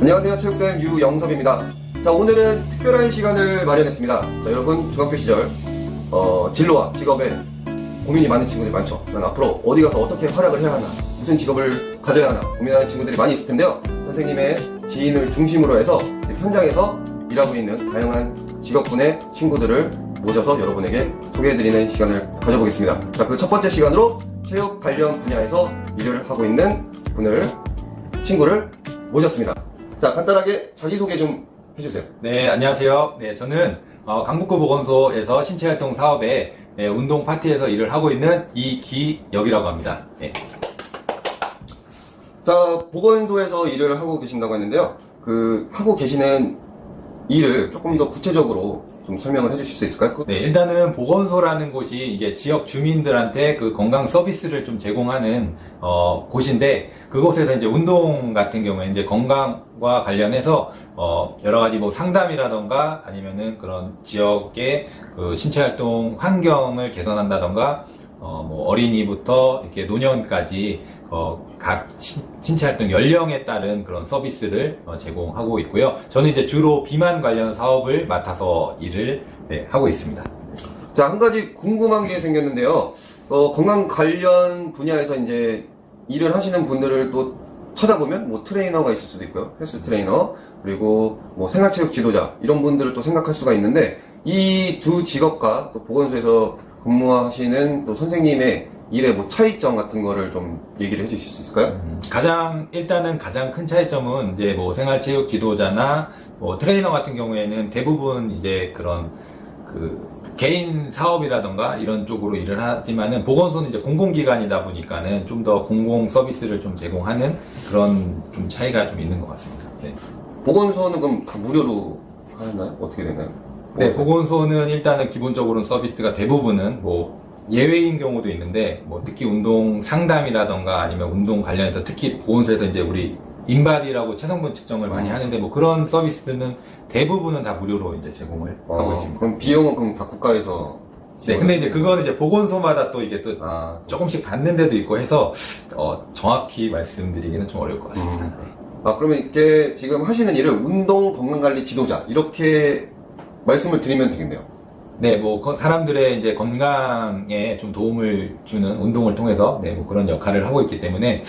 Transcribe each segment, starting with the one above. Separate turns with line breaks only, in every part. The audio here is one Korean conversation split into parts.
안녕하세요. 체육쌤 유영섭입니다. 자, 오늘은 특별한 시간을 마련했습니다. 자, 여러분 중학교 시절 진로와 직업에 고민이 많은 친구들이 많죠. 난 앞으로 어디 가서 어떻게 활약을 해야 하나, 무슨 직업을 가져야 하나 고민하는 친구들이 많이 있을 텐데요. 선생님의 지인을 중심으로 해서 현장에서 일하고 있는 다양한 직업군의 친구들을 모셔서 여러분에게 소개해드리는 시간을 가져보겠습니다. 자, 그 첫 번째 시간으로 체육 관련 분야에서 일을 하고 있는 친구를 모셨습니다. 자, 간단하게 자기소개 좀 해주세요.
네, 안녕하세요. 네, 저는 강북구 보건소에서 신체활동 사업에 운동 파트에서 일을 하고 있는 이기혁이라고 합니다. 네.
자, 보건소에서 일을 하고 계신다고 했는데요. 하고 계시는 일을 조금 더 구체적으로 좀 설명을 해주실 수 있을까요?
네, 일단은 보건소라는 곳이 이게 지역 주민들한테 그 건강 서비스를 좀 제공하는 곳인데, 그곳에서 이제 운동 같은 경우에 이제 건강과 관련해서 여러 가지 뭐 상담이라던가 아니면은 그런 지역의 그 신체 활동 환경을 개선한다던가 뭐 어린이부터 이렇게 노년까지 각 신체 활동 연령에 따른 그런 서비스를 제공하고 있고요. 저는 이제 주로 비만 관련 사업을 맡아서 일을 하고 있습니다.
자, 한 가지 궁금한 게 생겼는데요. 건강 관련 분야에서 이제 일을 하시는 분들을 또 찾아보면 뭐 트레이너가 있을 수도 있고요. 헬스 트레이너, 그리고 뭐 생활체육 지도자, 이런 분들을 또 생각할 수가 있는데, 이 두 직업과 또 보건소에서 근무하시는 또 선생님의 일의 뭐 차이점 같은 거를 좀 얘기를 해주실 수 있을까요?
일단은 가장 큰 차이점은 이제 뭐 생활체육 지도자나 뭐 트레이너 같은 경우에는 대부분 이제 그런 개인 사업이라던가 이런 쪽으로 일을 하지만은, 보건소는 이제 공공기관이다 보니까는 좀 더 공공 서비스를 좀 제공하는 그런 좀 차이가 좀 있는 것 같습니다. 네.
보건소는 그럼 다 무료로 하나요? 어떻게 되나요?
네, 보건소는 일단은 기본적으로는 서비스가 대부분은 뭐 예외인 경우도 있는데, 뭐 특히 운동 상담이라던가 아니면 운동 관련해서 특히 보건소에서 이제 우리 인바디라고 체성분 측정을 많이 하는데, 뭐 그런 서비스는 대부분은 다 무료로 이제 제공을 하고 있습니다.
그럼 비용은 그럼 다 국가에서?
네, 근데 이제 그거는 이제 보건소마다 또 이게 또 조금씩 받는 데도 있고 해서 정확히 말씀드리기는 좀 어려울 것 같습니다. 네.
그러면 이렇게 지금 하시는 일을 운동 건강관리 지도자 이렇게 말씀을 드리면 되겠네요.
네, 뭐 사람들의 이제 건강에 좀 도움을 주는 운동을 통해서 뭐 그런 역할을 하고 있기 때문에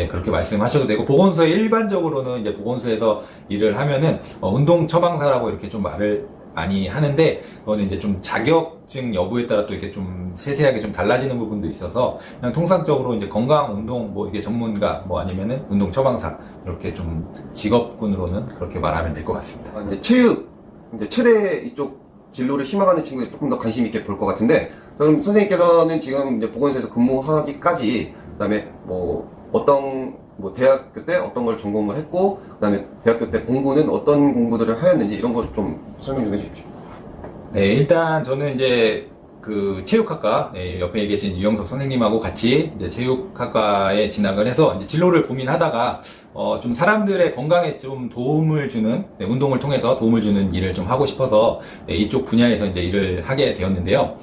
그렇게 말씀하셔도 되고, 보건소에 일반적으로는 이제 보건소에서 일을 하면은 운동 처방사라고 이렇게 좀 말을 많이 하는데, 그거는 이제 좀 자격증 여부에 따라 또 이렇게 좀 세세하게 좀 달라지는 부분도 있어서, 그냥 통상적으로 이제 건강 운동 뭐 이게 전문가 뭐 아니면은 운동 처방사, 이렇게 좀 직업군으로는 그렇게 말하면 될 것 같습니다.
이제 체육, 이제 최대 이쪽 진로를 희망하는 친구들이 조금 더 관심 있게 볼 것 같은데, 그럼 선생님께서는 지금 이제 보건소에서 근무하기까지, 그다음에 뭐 어떤 뭐 대학교 때 어떤 걸 전공을 했고, 그다음에 대학교 때 공부는 어떤 공부들을 하였는지 이런 걸 좀 설명 좀 해주십시오.
네, 일단 저는 이제 체육학과 옆에 계신 유영석 선생님하고 같이 이제 체육학과에 진학을 해서 이제 진로를 고민하다가 좀 사람들의 건강에 좀 도움을 주는, 운동을 통해서 도움을 주는 일을 좀 하고 싶어서 이쪽 분야에서 이제 일을 하게 되었는데요.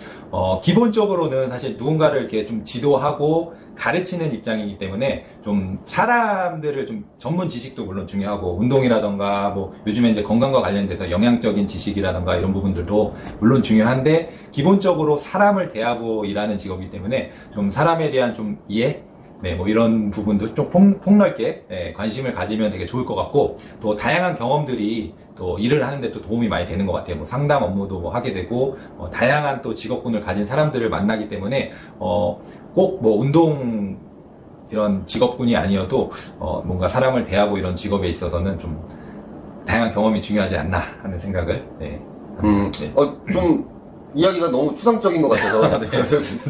기본적으로는 사실 누군가를 이렇게 좀 지도하고 가르치는 입장이기 때문에 좀 사람들을 좀 전문 지식도 물론 중요하고, 운동이라던가 뭐 요즘에 이제 건강과 관련돼서 영양적인 지식이라던가 이런 부분들도 물론 중요한데, 기본적으로 사람을 대하고 일하는 직업이기 때문에 좀 사람에 대한 좀 이해? 뭐 이런 부분도 좀 폭넓게 관심을 가지면 되게 좋을 것 같고, 또 다양한 경험들이 또 일을 하는데 또 도움이 많이 되는 것 같아요. 뭐 상담 업무도 뭐 하게 되고, 다양한 또 직업군을 가진 사람들을 만나기 때문에 꼭 뭐 운동 이런 직업군이 아니어도 뭔가 사람을 대하고 이런 직업에 있어서는 좀 다양한 경험이 중요하지 않나 하는 생각을
좀 이야기가 너무 추상적인 것 같아서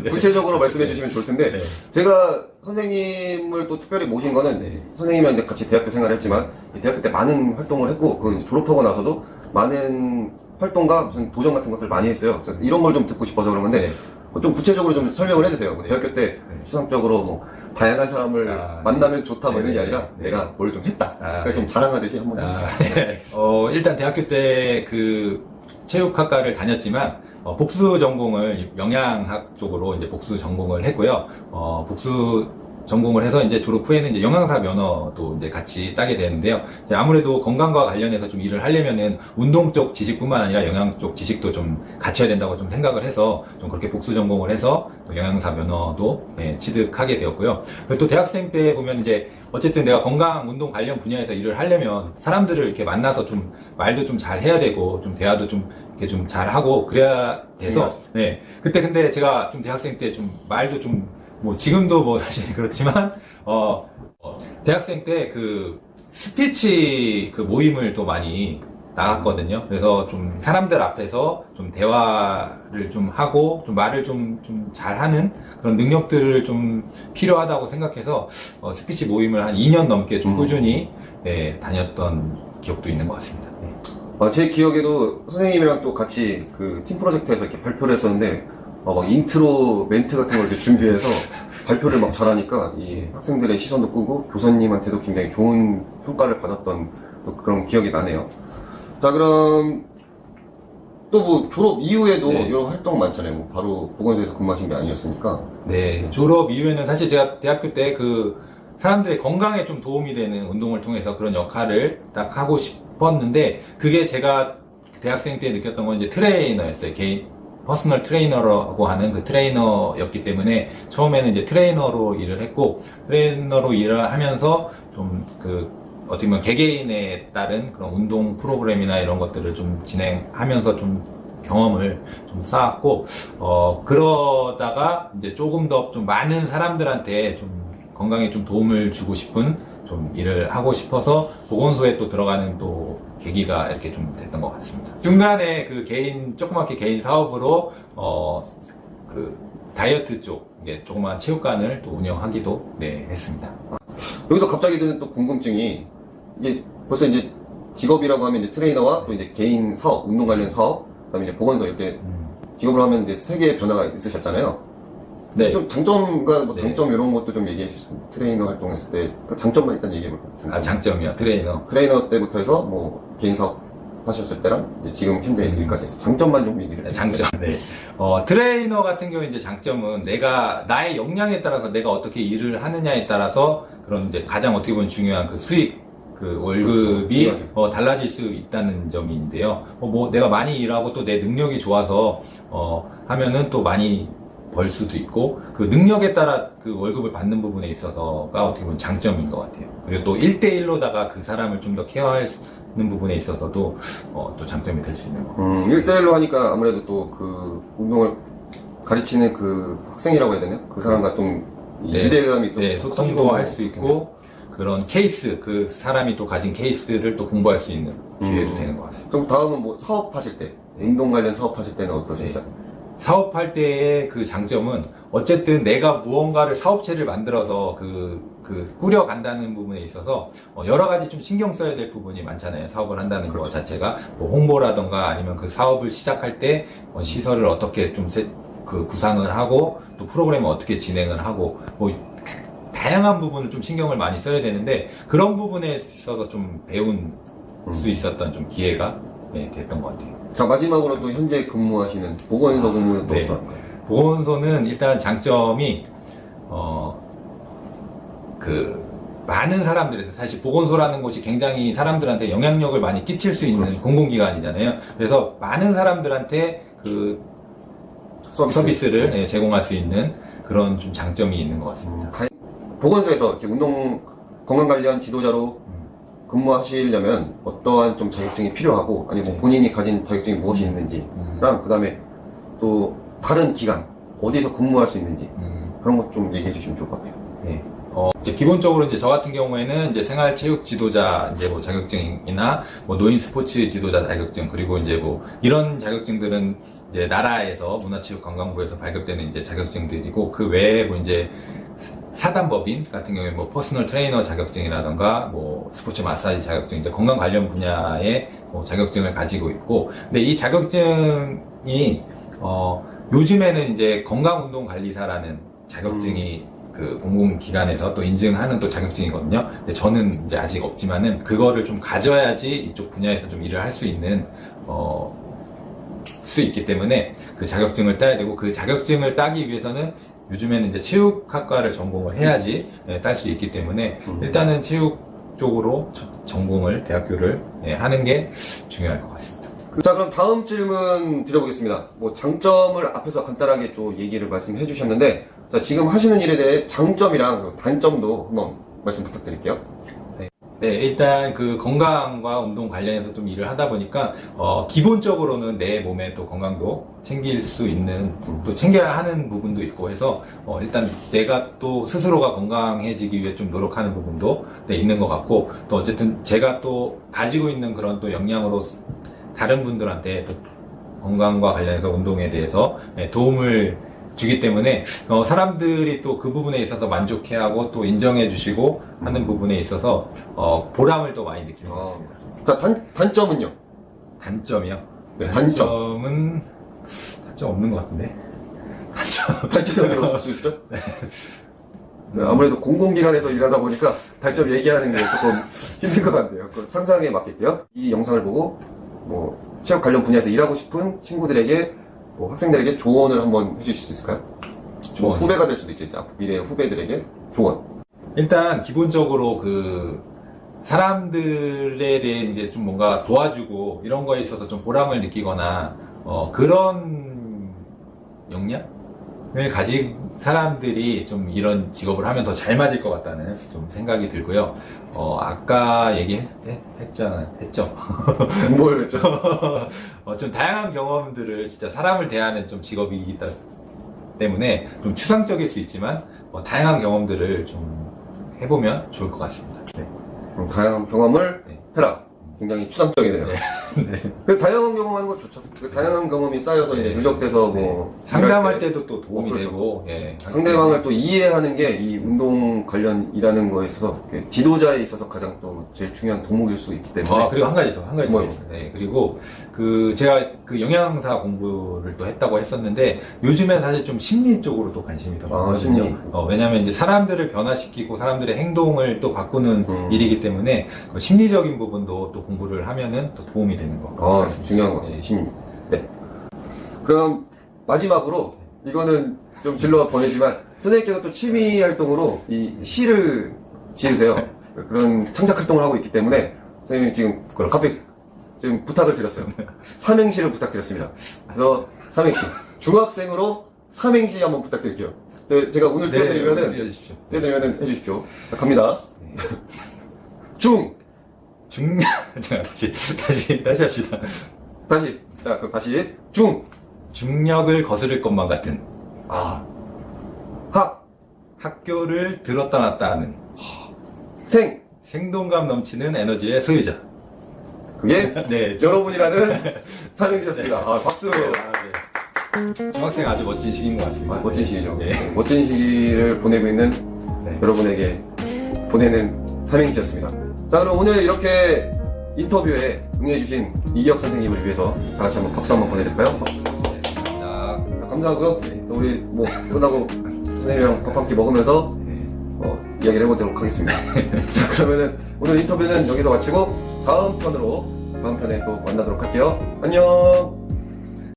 구체적으로 말씀해 주시면 좋을 텐데, 제가 선생님을 또 특별히 모신 거는 선생님이랑 이제 같이 대학교 생활을 했지만 대학교 때 많은 활동을 했고, 졸업하고 나서도 많은 활동과 무슨 도전 같은 것들 많이 했어요. 그래서 이런 걸 좀 듣고 싶어서 그런 건데 좀 구체적으로 좀 설명을 해주세요. 대학교 때 추상적으로 뭐 다양한 사람을 만나면 좋다 뭐 이런 게 아니라 내가 뭘 좀 했다. 그러니까 좀 자랑하듯이 한번 해주세요.
일단 대학교 때 체육학과를 다녔지만 복수 전공을 영양학 쪽으로 이제 복수 전공을 했고요. 복수 전공을 해서 이제 졸업 후에는 이제 영양사 면허도 이제 같이 따게 되는데요. 이제 아무래도 건강과 관련해서 좀 일을 하려면은 운동 쪽 지식뿐만 아니라 영양 쪽 지식도 좀 갖춰야 된다고 좀 생각을 해서 좀 그렇게 복수 전공을 해서 영양사 면허도 취득하게 되었고요. 그리고 또 대학생 때 보면 이제 어쨌든 내가 건강 운동 관련 분야에서 일을 하려면 사람들을 이렇게 만나서 좀 말도 좀 잘 해야 되고 좀 대화도 좀 이렇게 좀 잘하고 그래야 돼서 그때 근데 제가 좀 대학생 때 좀 말도 좀 뭐 지금도 뭐 사실 그렇지만 대학생 때 그 스피치 그 모임을 또 많이 나갔거든요. 그래서 좀 사람들 앞에서 좀 대화를 좀 하고 좀 말을 좀 잘하는 그런 능력들을 좀 필요하다고 생각해서 스피치 모임을 한 2년 넘게 좀 꾸준히 다녔던 기억도 있는 것 같습니다.
제 기억에도 선생님이랑 또 같이 그 팀 프로젝트에서 이렇게 발표를 했었는데, 막 인트로 멘트 같은 걸 이렇게 준비해서 발표를 막 잘하니까 이 학생들의 시선도 끄고 교사님한테도 굉장히 좋은 평가를 받았던 또 그런 기억이 나네요. 자, 그럼 또 뭐 졸업 이후에도 이런 활동 많잖아요. 뭐 바로 보건소에서 근무하신 게 아니었으니까.
네, 졸업 이후에는 사실 제가 대학교 때 그 사람들의 건강에 좀 도움이 되는 운동을 통해서 그런 역할을 딱 하고 싶었는데, 그게 제가 대학생 때 느꼈던 건 이제 트레이너였어요. 개인 퍼스널 트레이너라고 하는 그 트레이너였기 때문에 처음에는 이제 트레이너로 일을 했고, 트레이너로 일을 하면서 좀 어떻게 보면 개개인에 따른 그런 운동 프로그램이나 이런 것들을 좀 진행하면서 좀 경험을 좀 쌓았고, 그러다가 이제 조금 더 좀 많은 사람들한테 좀 건강에 좀 도움을 주고 싶은 좀 일을 하고 싶어서 보건소에 또 들어가는 또 계기가 이렇게 좀 됐던 것 같습니다. 중간에 그 조그맣게 개인 사업으로, 그 다이어트 쪽, 조그만 체육관을 또 운영하기도 했습니다.
여기서 갑자기 드는 또 궁금증이, 이게 벌써 이제 직업이라고 하면 이제 트레이너와 또 이제 개인 사업, 운동 관련 사업, 그다음에 이제 보건소 이렇게 직업을 하면 이제 세 개의 변화가 있으셨잖아요.
네.
좀 장점과 뭐 단점 이런 것도 좀 얘기해 주시면, 트레이너 활동했을 때 그 장점만 일단 얘기해 볼까요?
장점이요.
트레이너 때부터 해서 뭐 개인 사업 하셨을 때랑 이제 지금 현재 일까지 해서 장점만 좀 얘기를 해주세요.
장점. 트레이너 같은 경우 이제 장점은 나의 역량에 따라서 내가 어떻게 일을 하느냐에 따라서 그런 이제 가장 어떻게 보면 중요한 그 수익, 그 월급이 달라질 수 있다는 점인데요. 뭐 내가 많이 일하고 또 내 능력이 좋아서 하면은 또 많이 벌 수도 있고, 그 능력에 따라 그 월급을 받는 부분에 있어서가 어떻게 보면 장점인 것 같아요. 그리고 또 1대1로다가 그 사람을 좀 더 케어하는 부분에 있어서도 또 장점이 될 수 있는 것 같아요.
1대1로 하니까 아무래도 또 그 운동을 가르치는 그 학생이라고 해야 되나? 그 사람과 좀 유대감이 또
소통도 할 수 있고, 그런 케이스, 그 사람이 또 가진 케이스를 또 공부할 수 있는 기회도 되는 것 같습니다.
그럼 다음은 뭐 사업하실 때, 운동 관련 사업하실 때는 어떠셨어요?
사업할 때의 그 장점은 어쨌든 내가 무언가를 사업체를 만들어서 꾸려간다는 부분에 있어서 여러 가지 좀 신경 써야 될 부분이 많잖아요. 사업을 한다는 것 자체가 뭐 홍보라던가 아니면 그 사업을 시작할 때 시설을 어떻게 좀 구상을 하고 또 프로그램을 어떻게 진행을 하고 뭐 다양한 부분을 좀 신경을 많이 써야 되는데, 그런 부분에 있어서 좀 배운 수 있었던 좀 기회가 됐던 것 같아요.
자, 마지막으로 또 현재 근무하시는 보건소 근무는 또 어떤가요?
보건소는 일단 장점이 많은 사람들에서, 사실 보건소라는 곳이 굉장히 사람들한테 영향력을 많이 끼칠 수 있는 공공기관이잖아요. 그래서 많은 사람들한테 그 서비스를 제공할 수 있는 그런 좀 장점이 있는 것 같습니다.
보건소에서 이렇게 운동 건강 관련 지도자로 근무하시려면 어떠한 좀 자격증이 필요하고, 아니면 본인이 가진 자격증이 무엇이 있는지랑, 그 다음에 또 다른 기관 어디서 근무할 수 있는지 그런 것 좀 얘기해 주시면 좋을 것 같아요.
네. 이제 기본적으로 이제 저 같은 경우에는 이제 생활체육 지도자 이제 뭐 자격증이나 뭐 노인 스포츠 지도자 자격증, 그리고 이제 뭐 이런 자격증들은 이제 나라에서 문화체육관광부에서 발급되는 이제 자격증들이고, 그 외에 뭐 이제 사단법인 같은 경우에 뭐 퍼스널 트레이너 자격증이라던가 뭐 스포츠 마사지 자격증, 이제 건강 관련 분야의 뭐 자격증을 가지고 있고, 근데 이 자격증이 요즘에는 이제 건강운동관리사라는 자격증이 그 공공기관에서 또 인증하는 또 자격증이거든요. 근데 저는 이제 아직 없지만은 그거를 좀 가져야지 이쪽 분야에서 좀 일을 할 수 있는 수 있기 때문에 그 자격증을 따야 되고, 그 자격증을 따기 위해서는 요즘에는 이제 체육학과를 전공을 해야지 딸 수 있기 때문에 일단은 체육 쪽으로 전공을 대학교를 하는 게 중요할 것 같습니다.
자, 그럼 다음 질문 드려보겠습니다. 뭐 장점을 앞에서 간단하게 좀 얘기를 말씀해 주셨는데, 자, 지금 하시는 일에 대해 장점이랑 단점도 한번 말씀 부탁드릴게요.
네, 일단 그 건강과 운동 관련해서 좀 일을 하다 보니까 기본적으로는 내 몸의 또 건강도 챙길 수 있는 또 챙겨야 하는 부분도 있고 해서 일단 내가 또 스스로가 건강해지기 위해 좀 노력하는 부분도 있는 것 같고, 또 어쨌든 제가 또 가지고 있는 그런 또 역량으로 다른 분들한테 또 건강과 관련해서 운동에 대해서 도움을 주기 때문에 사람들이 또 그 부분에 있어서 만족해하고 또 인정해 주시고 하는 부분에 있어서 보람을 또 많이 느끼는 것 같습니다.
자, 단점은요?
단점이요?
네, 단점.
단점 없는 것 같은데.
단점이 어디가 없을 수 있죠? 네, 아무래도 공공기관에서 일하다 보니까 단점 얘기하는 게 조금 힘든 것 같네요. 그 상상에 맡길게요. 이 영상을 보고 뭐 체육 관련 분야에서 일하고 싶은 친구들에게, 뭐 학생들에게 조언을 한번 해주실 수 있을까요? 뭐 후배가 될 수도 있지, 미래의 후배들에게 조언.
일단 기본적으로 그 사람들에 대해 이제 좀 뭔가 도와주고 이런 거에 있어서 좀 보람을 느끼거나 그런 역량을 가진 사람들이 좀 이런 직업을 하면 더 잘 맞을 것 같다는 좀 생각이 들고요. 아까 했죠.
뭘 했죠?
좀 다양한 경험들을 진짜 사람을 대하는 좀 직업이기 때문에 좀 추상적일 수 있지만 다양한 경험들을 좀 해보면 좋을 것 같습니다. 네.
다양한 경험을 해라. 굉장히 추상적이네요.
네.
그 다양한 경험하는 거 좋죠. 그 다양한 경험이 쌓여서 이제 누적돼서 뭐
상담할 때도 또 도움이
그렇죠.
되고
상대방을 또 이해하는 게 이 운동 관련 일하는 거에 있어서 지도자에 있어서 가장 또 제일 중요한 도목일 수 있기 때문에.
그리고 한 가지 더
뭐요?
있어요. 네, 그리고 제가 그 영양사 공부를 또 했다고 했었는데 요즘엔 사실 좀 심리 쪽으로 또 관심이 더 많거든요.
심리.
왜냐하면 이제 사람들을 변화시키고 사람들의 행동을 또 바꾸는 일이기 때문에 그 심리적인 부분도 또 공부를 하면은 또 도움이 되는 것 같아요.
중요한 것 같아요. 심리. 네. 그럼 마지막으로 이거는 좀 질러가 보내지만 선생님께서 또 취미 활동으로 이 시를 지으세요. 그런 창작 활동을 하고 있기 때문에 선생님이 지금 갑자기 지금 부탁을 드렸어요. 삼행시를 부탁드렸습니다. 그래서 삼행시. 중학생으로 삼행시 한번 부탁드릴게요. 제가 오늘 띄워드리면은 해주십시오. 자, 갑니다.
다시 합시다.
자, 그럼 다시.
중력을 거스를 것만 같은. 학교를 들었다 놨다 하는. 생동감 넘치는 에너지의 소유자.
그게
네,
여러분이라는 삼행시였습니다. 박수.
중학생 아주 멋진 시기인 것 같습니다.
멋진 시기죠.
네.
멋진 시기를 보내고 있는 여러분에게 보내는 삼행시였습니다. 자, 그럼 오늘 이렇게 인터뷰에 응해주신 이기혁 선생님을 위해서 다 같이 한번 박수 한번 보내드릴까요?
감사합니다.
감사하고요. 또 우리 뭐 끝나고 선생님이랑 밥 한 끼 먹으면서 이야기를 해보도록 하겠습니다. 자, 그러면은 오늘 인터뷰는 여기서 마치고 다음 편에 또 만나도록 할게요. 안녕.